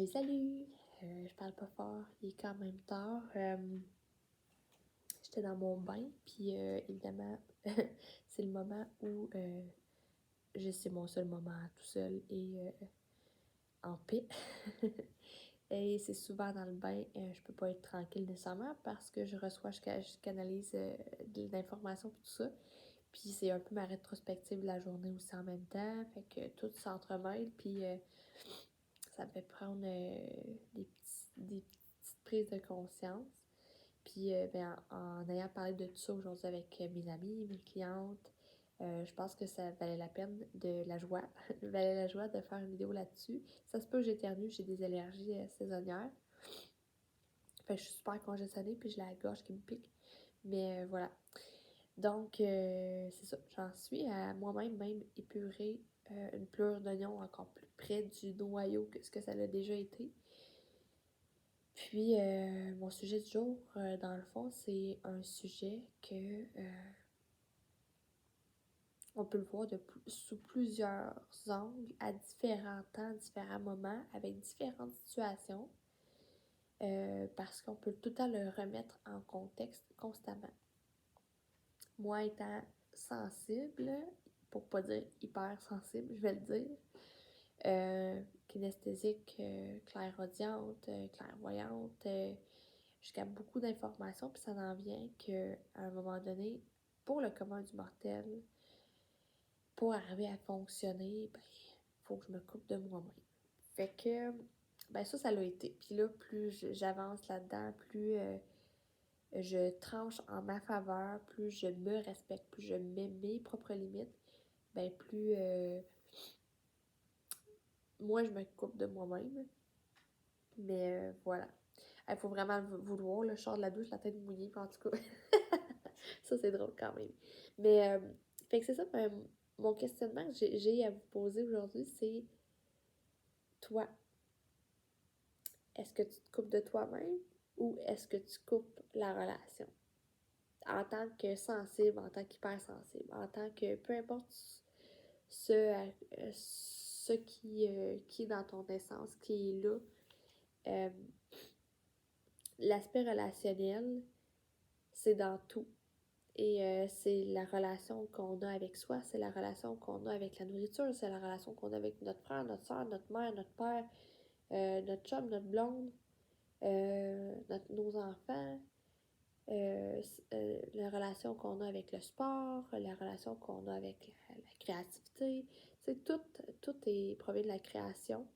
Salut! Je parle pas fort, il est quand même tard. J'étais dans mon bain, puis évidemment, c'est le moment où c'est mon seul moment tout seul et en paix. Et c'est souvent dans le bain, je peux pas être tranquille nécessairement parce que je reçois, je canalise de l'information et tout ça. Puis c'est un peu ma rétrospective de la journée aussi en même temps, fait que tout s'entremêle, puis ça me fait prendre des petites prises de conscience. Puis en ayant parlé de tout ça aujourd'hui avec mes amis, mes clientes, je pense que ça valait la peine de la joie. valait la joie de faire une vidéo là-dessus. Ça se peut que j'éternue, j'ai des allergies saisonnières. Fait que je suis super congestionnée, puis j'ai la gorge qui me pique. Mais voilà. Donc, c'est ça. J'en suis à moi-même même épurer une pleure d'oignon encore plus près du noyau que ce que ça l'a déjà été. Puis, mon sujet du jour, dans le fond, c'est un sujet que on peut le voir sous plusieurs angles, à différents temps, différents moments, avec différentes situations, parce qu'on peut tout le temps le remettre en contexte constamment. Moi étant sensible, pour pas dire hyper sensible, je vais le dire, kinesthésique, clairaudiente, clairvoyante, je capte beaucoup d'informations, puis ça en vient qu'à un moment donné, pour le commun du mortel, pour arriver à fonctionner, ben, faut que je me coupe de moi-même. Fait que, ben ça l'a été. Puis là, plus j'avance là-dedans, plus je tranche en ma faveur, plus je me respecte, plus je mets mes propres limites, ben plus moi je me coupe de moi-même. Mais voilà. Il faut vraiment le vouloir, le char de la douche, la tête mouillée, en tout cas. Ça, c'est drôle quand même. Mais, fait que c'est ça, mon questionnement que j'ai à vous poser aujourd'hui, c'est toi, est-ce que tu te coupes de toi-même ou est-ce que tu coupes la relation? En tant que sensible, en tant qu'hypersensible, en tant que peu importe ce qui est dans ton essence, qui est là, l'aspect relationnel, c'est dans tout. Et c'est la relation qu'on a avec soi, c'est la relation qu'on a avec la nourriture, c'est la relation qu'on a avec notre frère, notre soeur, notre mère, notre père, notre chum, notre blonde, nos enfants, la relation qu'on a avec le sport, la relation qu'on a avec la créativité. C'est tout provient de la création.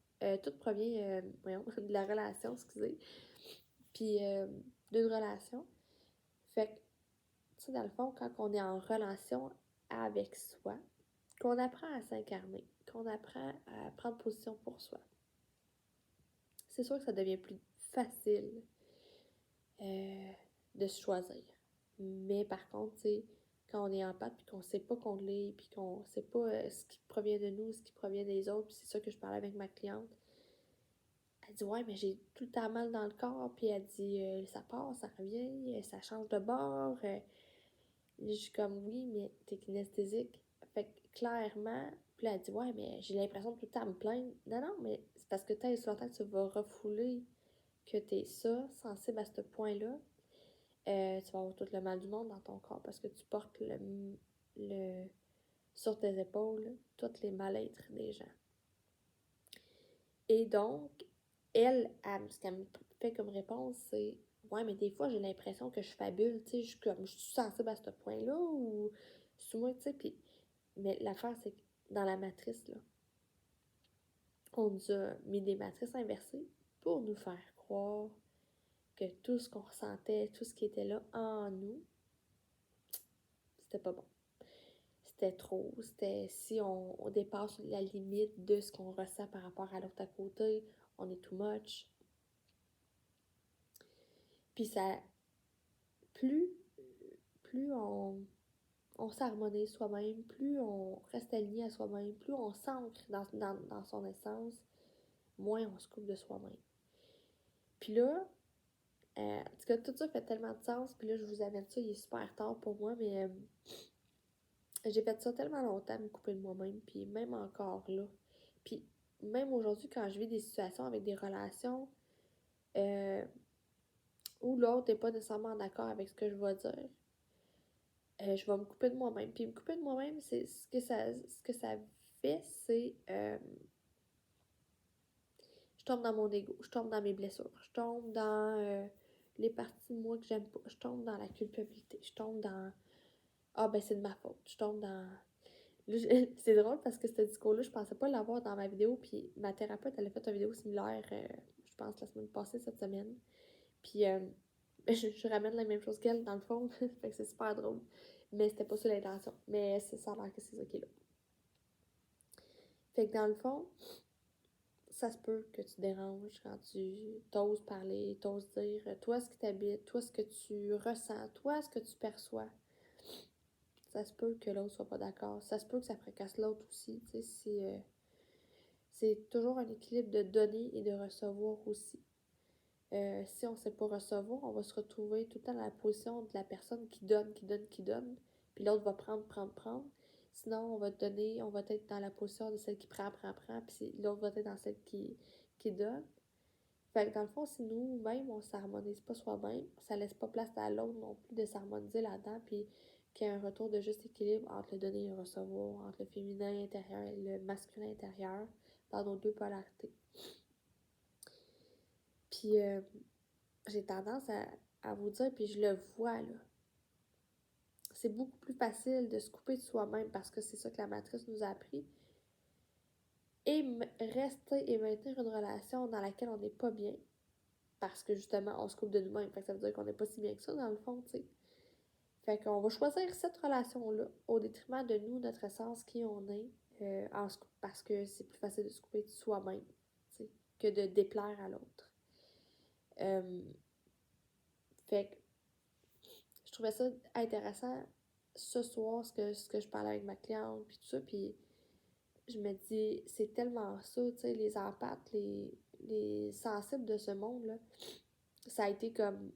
Tout provient, de la relation, excusez. Puis d'une relation. Fait que, tu sais, dans le fond, quand on est en relation avec soi, qu'on apprend à s'incarner, qu'on apprend à prendre position pour soi, c'est sûr que ça devient plus facile de se choisir. Mais par contre, tu sais, quand on est en pâte, puis qu'on sait pas qu'on l'est, puis qu'on sait pas ce qui provient de nous, ce qui provient des autres, puis c'est ça que je parlais avec ma cliente. Elle dit, ouais, mais j'ai tout le temps mal dans le corps, puis elle dit, ça part, ça revient, ça change de bord. Je suis comme, oui, mais t'es kinesthésique. Fait que clairement, puis là, elle dit, ouais, mais j'ai l'impression de tout le temps me plaindre. Non, non, mais c'est parce que tant et si longtemps que tu vas refouler que t'es ça, sensible à ce point-là, tu vas avoir tout le mal du monde dans ton corps parce que tu portes le sur tes épaules tous les mal-être des gens. Et donc, ce qu'elle me fait comme réponse, c'est ouais, mais des fois, j'ai l'impression que je fabule, tu sais, je suis sensible à ce point-là ou sous moi, tu sais. Puis, mais l'affaire, c'est que dans la matrice, là, on nous a mis des matrices inversées pour nous faire croire que tout ce qu'on ressentait, tout ce qui était là en nous, c'était pas bon. C'était trop. C'était si on dépasse la limite de ce qu'on ressent par rapport à l'autre à côté, on est too much. Puis ça, plus, plus on s'harmonise soi-même, plus on reste aligné à soi-même, plus on s'ancre dans son essence, moins on se coupe de soi-même. Puis là, en tout cas, tout ça fait tellement de sens, puis là, je vous amène ça, il est super tard pour moi, mais j'ai fait ça tellement longtemps, me couper de moi-même, puis même encore là. Puis même aujourd'hui, quand je vis des situations avec des relations euh, où l'autre n'est pas nécessairement d'accord avec ce que je vais dire, je vais me couper de moi-même. Puis me couper de moi-même, c'est ce que ça fait, c'est je tombe dans mon ego, je tombe dans mes blessures, je tombe dans les parties de moi que j'aime pas, je tombe dans la culpabilité, je tombe dans ah ben c'est de ma faute, je tombe dans là, c'est drôle parce que ce discours-là, je pensais pas l'avoir dans ma vidéo, puis ma thérapeute, elle a fait une vidéo similaire, je pense, la semaine passée, cette semaine. Puis je ramène la même chose qu'elle, dans le fond, fait que c'est super drôle. Mais c'était pas ça l'intention, mais ça a l'air que c'est ça qui est là. Fait que dans le fond, ça se peut que tu déranges quand tu t'oses parler, t'oses dire, toi ce qui t'habite, toi ce que tu ressens, toi ce que tu perçois. Ça se peut que l'autre soit pas d'accord. Ça se peut que ça fracasse l'autre aussi. Tu sais, c'est toujours un équilibre de donner et de recevoir aussi. Si on ne sait pas recevoir, on va se retrouver tout le temps dans la position de la personne qui donne, qui donne, qui donne. Puis l'autre va prendre, prendre, prendre. Sinon, on va donner, on va être dans la position de celle qui prend, prend, prend. Puis l'autre va être dans celle qui donne. Fait que dans le fond, si nous-mêmes, on ne s'harmonise pas soi-même, ça laisse pas place à l'autre non plus de s'harmoniser là-dedans. Puis qu'il y ait un retour de juste équilibre entre le donner et le recevoir, entre le féminin intérieur et le masculin intérieur, dans nos deux polarités. Puis j'ai tendance à vous dire, puis je le vois là, c'est beaucoup plus facile de se couper de soi-même parce que c'est ça que la matrice nous a appris. Et rester et maintenir une relation dans laquelle on n'est pas bien parce que justement on se coupe de nous-mêmes. Fait que ça veut dire qu'on n'est pas si bien que ça dans le fond, tu sais. Fait qu'on va choisir cette relation-là au détriment de nous, notre essence, qui on est, parce que c'est plus facile de se couper de soi-même, tu sais, que de déplaire à l'autre. Fait que je trouvais ça intéressant ce soir, ce que je parlais avec ma cliente, puis tout ça, puis je me dis, c'est tellement ça, tu sais, les empathes, les sensibles de ce monde-là, ça a été comme,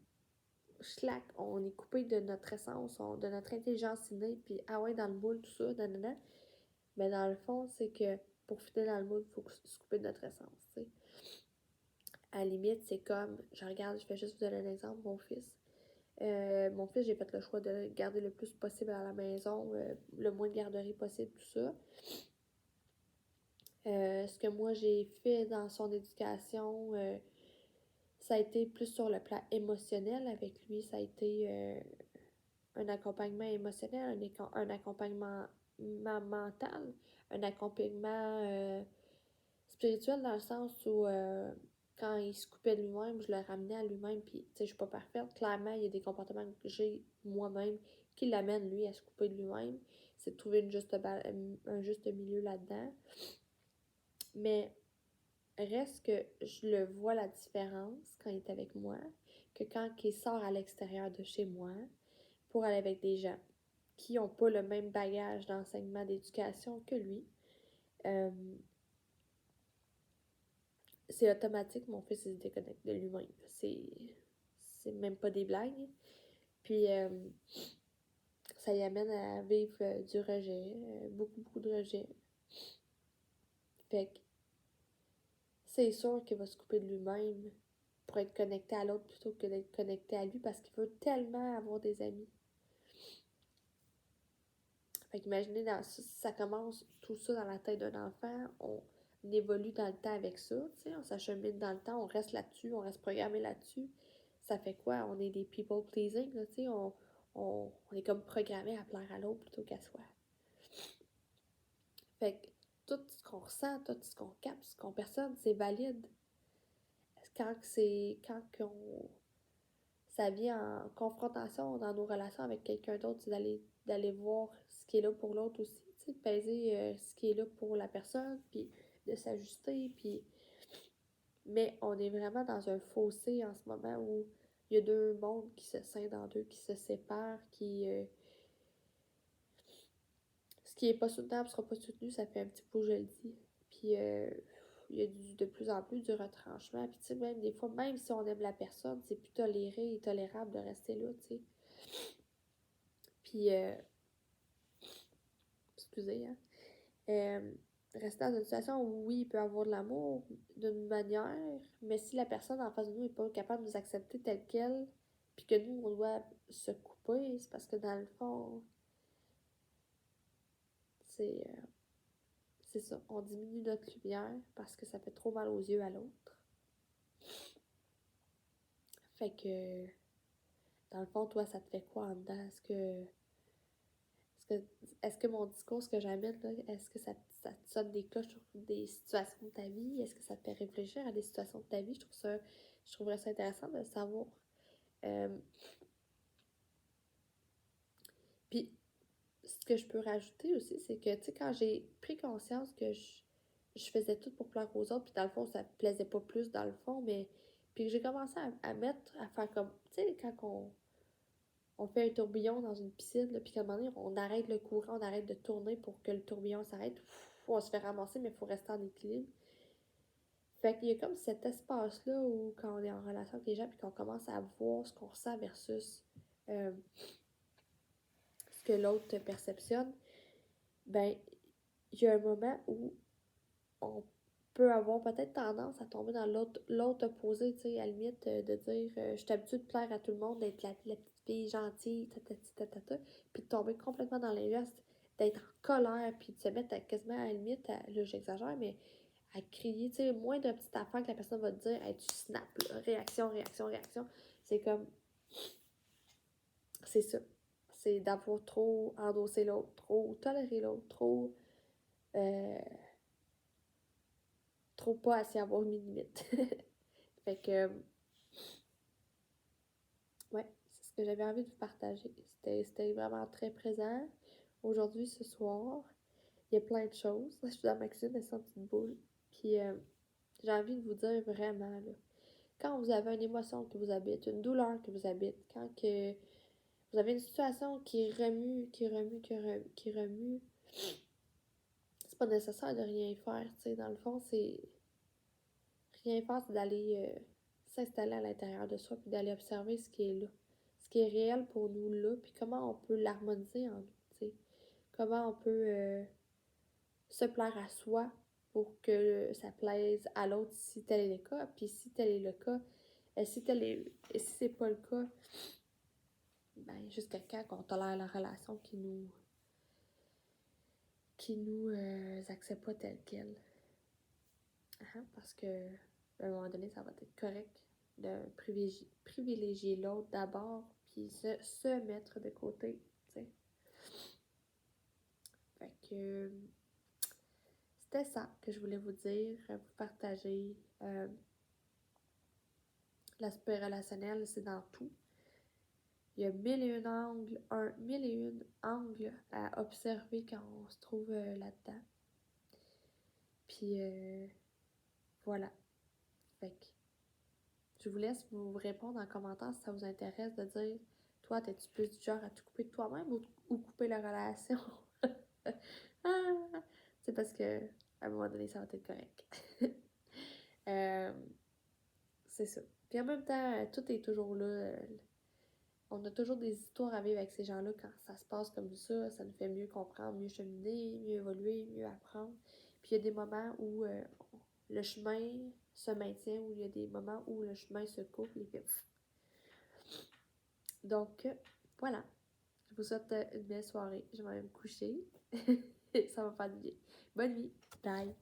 schlac, on est coupé de notre essence, de notre intelligence innée, puis ah ouais, dans le moule, tout ça, nanana. Mais dans le fond, c'est que pour fitter dans le moule, il faut se couper de notre essence, tu sais. À la limite, c'est comme, je vais juste vous donner un exemple, mon fils. Mon fils, j'ai fait le choix de le garder le plus possible à la maison, le moins de garderie possible, tout ça. Ce que moi j'ai fait dans son éducation, ça a été plus sur le plan émotionnel avec lui. Ça a été un accompagnement émotionnel, un accompagnement mental, un accompagnement spirituel dans le sens où quand il se coupait de lui-même, je le ramenais à lui-même. Puis, tu sais, je suis pas parfaite. Clairement, il y a des comportements que j'ai moi-même qui l'amènent, lui, à se couper de lui-même. C'est de trouver un juste milieu là-dedans. Mais reste que je le vois la différence quand il est avec moi, que quand il sort à l'extérieur de chez moi pour aller avec des gens qui n'ont pas le même bagage d'enseignement, d'éducation que lui. C'est automatique, mon fils il se déconnecte de lui-même. C'est même pas des blagues. Puis ça y amène à vivre du rejet, beaucoup, beaucoup de rejet. Fait que c'est sûr qu'il va se couper de lui-même pour être connecté à l'autre plutôt que d'être connecté à lui parce qu'il veut tellement avoir des amis. Fait qu'imaginez, ça commence tout ça dans la tête d'un enfant, on évolue dans le temps avec ça, tu sais, on s'achemine dans le temps, on reste là-dessus, on reste programmé là-dessus. Ça fait quoi? On est des people pleasing, là, tu sais, on est comme programmé à plaire à l'autre plutôt qu'à soi. Fait que tout ce qu'on ressent, tout ce qu'on capte, ce qu'on perçoit, c'est valide. Ça vient en confrontation dans nos relations avec quelqu'un d'autre, c'est d'aller voir ce qui est là pour l'autre aussi, tu sais, de peser ce qui est là pour la personne, puis de s'ajuster, puis... Mais on est vraiment dans un fossé en ce moment où il y a deux mondes qui se scindent en deux, qui se séparent, ce qui est pas soutenable sera pas soutenu, ça fait un petit peu, je le dis. Puis il y a de plus en plus du retranchement. Puis tu sais, même des fois, même si on aime la personne, c'est plus toléré et tolérable de rester là, tu sais. Puis, excusez, hein. rester dans une situation où oui, il peut y avoir de l'amour d'une manière, mais si la personne en face de nous n'est pas capable de nous accepter tel quel, puis que nous, on doit se couper, c'est parce que dans le fond, c'est c'est ça. On diminue notre lumière parce que ça fait trop mal aux yeux à l'autre. Fait que, dans le fond, toi, ça te fait quoi en dedans? Est-ce que mon discours, ce que j'amène, là, est-ce que ça te sonne des cloches sur des situations de ta vie? Est-ce que ça te fait réfléchir à des situations de ta vie? Je trouverais ça intéressant de le savoir. Euh, Puis, ce que je peux rajouter aussi, c'est que, tu sais, quand j'ai pris conscience que je faisais tout pour plaire aux autres, puis dans le fond, ça me plaisait pas plus dans le fond, mais puis que j'ai commencé à faire comme, tu sais, quand on fait un tourbillon dans une piscine, là, puis qu'à un moment donné, on arrête le courant, on arrête de tourner pour que le tourbillon s'arrête, on se fait ramasser, mais il faut rester en équilibre. Fait qu'il y a comme cet espace-là où, quand on est en relation avec les gens, puis qu'on commence à voir ce qu'on ressent versus euh, ce que l'autre te perceptionne, ben, il y a un moment où on peut avoir peut-être tendance à tomber dans l'autre opposé, tu sais, à la limite de dire je suis habituée de plaire à tout le monde, d'être la petite fille gentille, puis de tomber complètement dans l'inverse, d'être en colère, puis de se mettre quasiment à la limite, là j'exagère, mais à crier, tu sais, moins de petites affaires que la personne va te dire, hey, tu snaps, là, réaction, réaction, réaction. C'est comme, c'est ça. C'est d'avoir trop endossé l'autre, trop toléré l'autre, euh, trop pas assez avoir mis de limite. Fait que, ouais, c'est ce que j'avais envie de vous partager. C'était vraiment très présent. Aujourd'hui, ce soir, il y a plein de choses. Je suis dans ma cuisine, elle sent une petite boule. Puis, j'ai envie de vous dire vraiment, là, quand vous avez une émotion qui vous habite, une douleur qui vous habite, quand que vous avez une situation qui remue, qui remue, c'est pas nécessaire de rien faire, tu sais. Dans le fond, c'est rien faire, c'est d'aller s'installer à l'intérieur de soi, puis d'aller observer ce qui est là, ce qui est réel pour nous là, puis comment on peut l'harmoniser en nous, tu sais. Comment on peut se plaire à soi pour que ça plaise à l'autre si tel est le cas, puis si tel est le cas, et si c'est pas le cas, ben jusqu'à quand qu'on tolère la relation qui nous accepte pas telle qu'elle. Parce que à un moment donné, ça va être correct de privilégier l'autre d'abord, puis se mettre de côté, tu sais. Fait que c'était ça que je voulais vous dire, vous partager. L'aspect relationnel, c'est dans tout. Il y a mille et une angles à observer quand on se trouve là-dedans. Puis voilà. Fait que je vous laisse vous répondre en commentaire si ça vous intéresse de dire toi, t'es-tu plus du genre à tout couper de toi-même ou couper la relation? C'est parce que à un moment donné, ça va être correct. Euh, c'est ça. Puis en même temps, tout est toujours là. On a toujours des histoires à vivre avec ces gens-là quand ça se passe comme ça nous fait mieux comprendre, mieux cheminer, mieux évoluer, mieux apprendre. Puis il y a des moments où le chemin se maintient, où il y a des moments où le chemin se coupe, les puis donc, voilà. Je vous souhaite une belle soirée. Je vais aller me coucher. Ça va faire du bien. Bonne nuit. Bye.